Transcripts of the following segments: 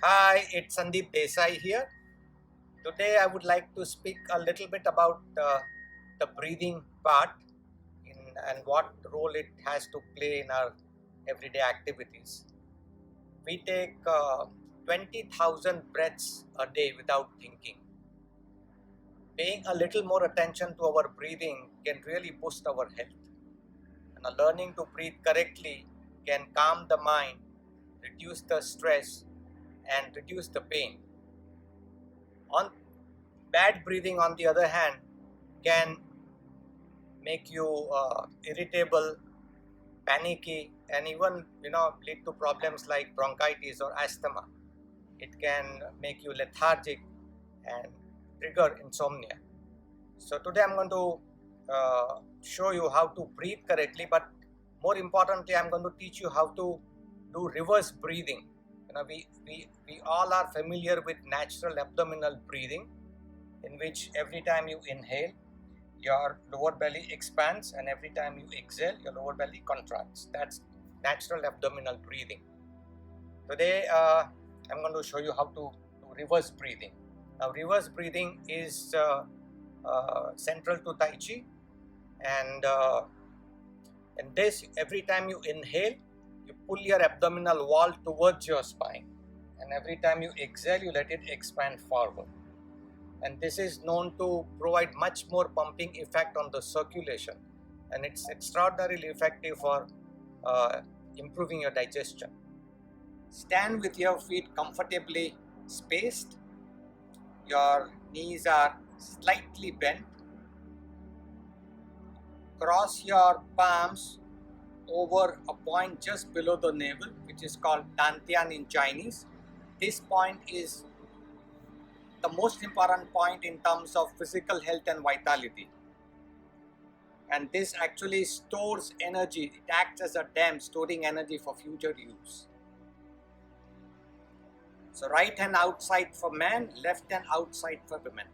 Hi, it's Sandeep Desai here. Today I would like to speak a little bit about the breathing part and what role it has to play in our everyday activities. We take 20,000 breaths a day without thinking. Paying a little more attention to our breathing can really boost our health. And learning to breathe correctly can calm the mind, reduce the stress, and reduce the pain. On Bad breathing, on the other hand, can make you irritable, panicky, and even lead to problems like bronchitis or asthma. It can make you lethargic and trigger insomnia. So today I'm going to show you how to breathe correctly, but more importantly, I'm going to teach you how to do reverse breathing. We all are familiar with natural abdominal breathing, in which every time you inhale, your lower belly expands, and every time you exhale, your lower belly contracts. That's natural abdominal breathing. Today, I'm going to show you how to do reverse breathing. Now, reverse breathing is central to Tai Chi, and in this, every time you inhale, you pull your abdominal wall towards your spine, and every time you exhale, you let it expand forward. And this is known to provide much more pumping effect on the circulation, and it's extraordinarily effective for improving your digestion. Stand with your feet comfortably spaced. Your knees are slightly bent. Cross your palms over a point just below the navel, which is called Dantian in Chinese. This point is the most important point in terms of physical health and vitality. And this actually stores energy. It acts as a dam, storing energy for future use. So right hand outside for men, left hand outside for women.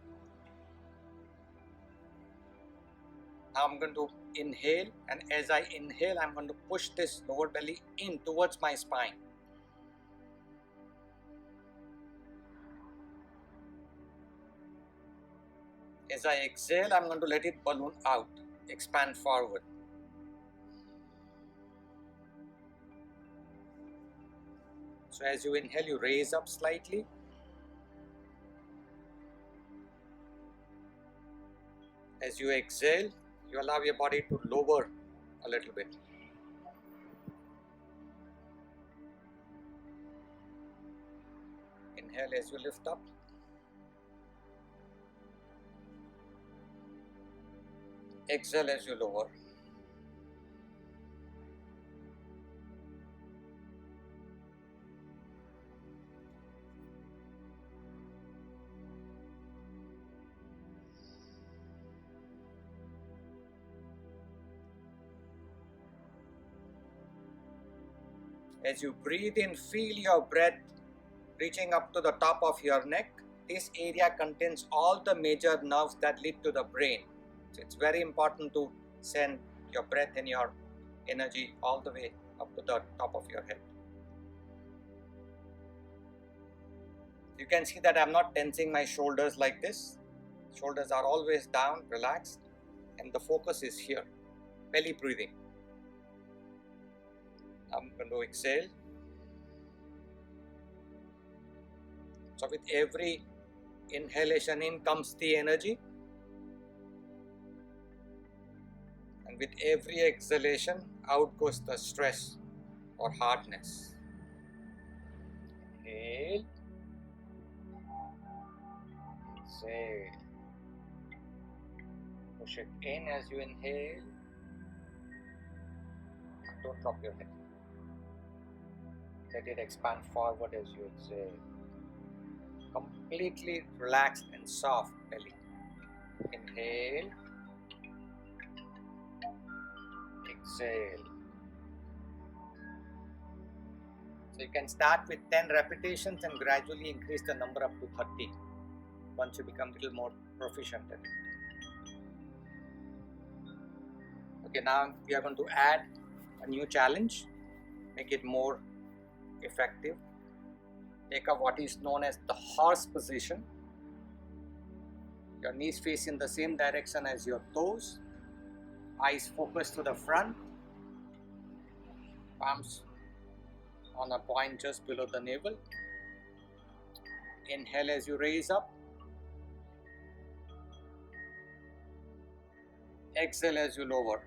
Now I'm going to inhale, and as I inhale, I'm going to push this lower belly in towards my spine. As I exhale, I'm going to let it balloon out, expand forward. So as you inhale, you raise up slightly. As you exhale, you allow your body to lower a little bit. Inhale as you lift up. Exhale as you lower. As you breathe in, feel your breath reaching up to the top of your neck. This area contains all the major nerves that lead to the brain. So it's very important to send your breath and your energy all the way up to the top of your head. You can see that I'm not tensing my shoulders like this. Shoulders are always down, relaxed, and the focus is here. Belly breathing. I'm going to exhale. So with every inhalation in comes the energy, and with every exhalation out goes the stress or hardness. Inhale. Exhale. Push it in as you inhale. Don't drop your head. Let it expand forward as you exhale. Completely relaxed and soft belly. Inhale. Exhale. So you can start with 10 repetitions and gradually increase the number up to 30 once you become a little more proficient at it. Okay, now we are going to add a new challenge, make it more effective. Take up what is known as the horse position. Your knees face in the same direction as your toes. Eyes focused to the front. Palms on a point just below the navel. Inhale as you raise up. Exhale as you lower.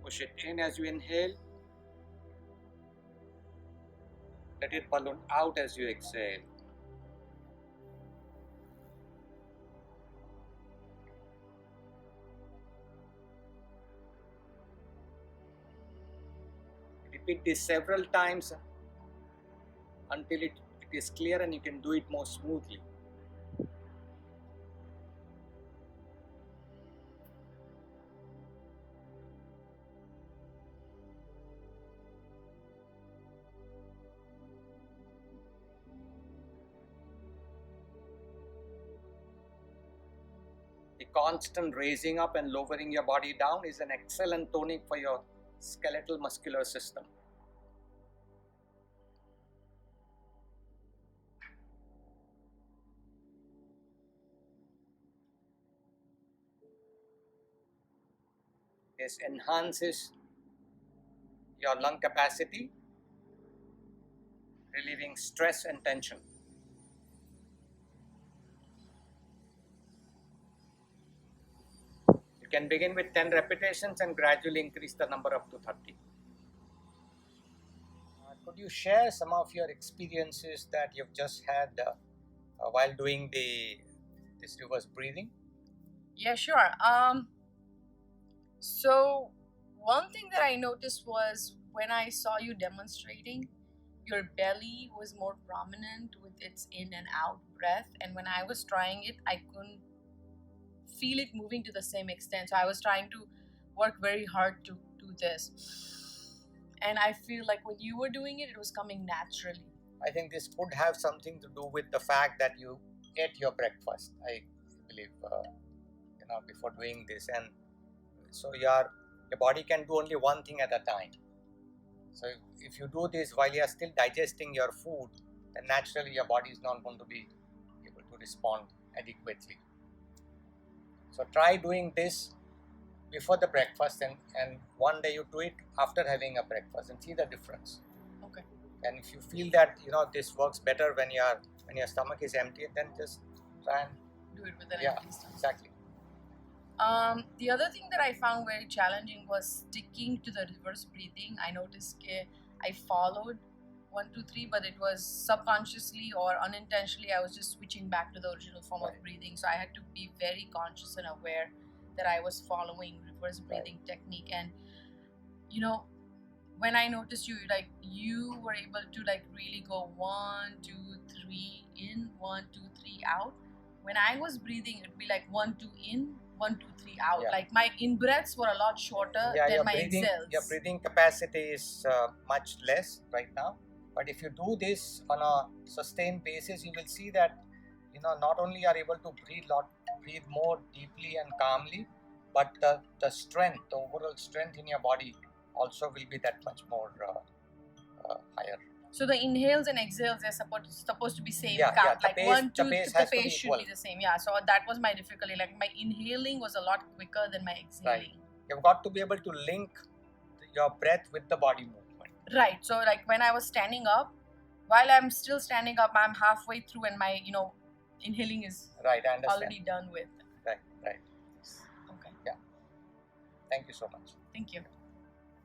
Push it in as you inhale. Let it balloon out as you exhale. Repeat this several times until it is clear and you can do it more smoothly. The constant raising up and lowering your body down is an excellent tonic for your skeletal muscular system. This enhances your lung capacity, relieving stress and tension. You can begin with 10 repetitions and gradually increase the number up to 30. Could you share some of your experiences that you've just had while doing this reverse breathing? Yeah, sure. So one thing that I noticed was when I saw you demonstrating, your belly was more prominent with its in and out breath, and when I was trying it, I couldn't feel it moving to the same extent. So I was trying to work very hard to do this, and I feel like when you were doing it, it was coming naturally. I think this could have something to do with the fact that you ate your breakfast, I believe, before doing this, and so your body can do only one thing at a time. So if you do this while you are still digesting your food, then naturally your body is not going to be able to respond adequately. So try doing this before the breakfast, and one day you do it after having a breakfast and see the difference. Okay. And if you feel that this works better when your stomach is empty, then just try and Do it with an yeah, empty stomach. exactly. The other thing that I found very challenging was sticking to the reverse breathing. I noticed I followed 1, 2, 3, but it was subconsciously or unintentionally, I was just switching back to the original form of breathing. So I had to be very conscious and aware that I was following reverse breathing technique. And when I noticed you were able to really go 1, 2, 3 in, 1, 2, 3 out. When I was breathing, it'd be like 1, 2 in, 1, 2, 3 out. Yeah. Like my in breaths were a lot shorter than my exhales. Your breathing capacity is much less right now. But if you do this on a sustained basis, you will see that not only are you able to breathe more deeply and calmly, but the strength, the overall strength in your body also will be that much more higher. So the inhales and exhales are supposed to be same count. The like pace, 1, 2, the pace the has pace to be should equal. be the same. Yeah. So that was my difficulty. Like my inhaling was a lot quicker than my exhaling. You've got to be able to link your breath with the body movement. Right. So like when I was standing up, while I'm still standing up, I'm halfway through and my inhaling is right. I understand. already done with. Right. Okay. Yeah. Thank you so much. Thank you.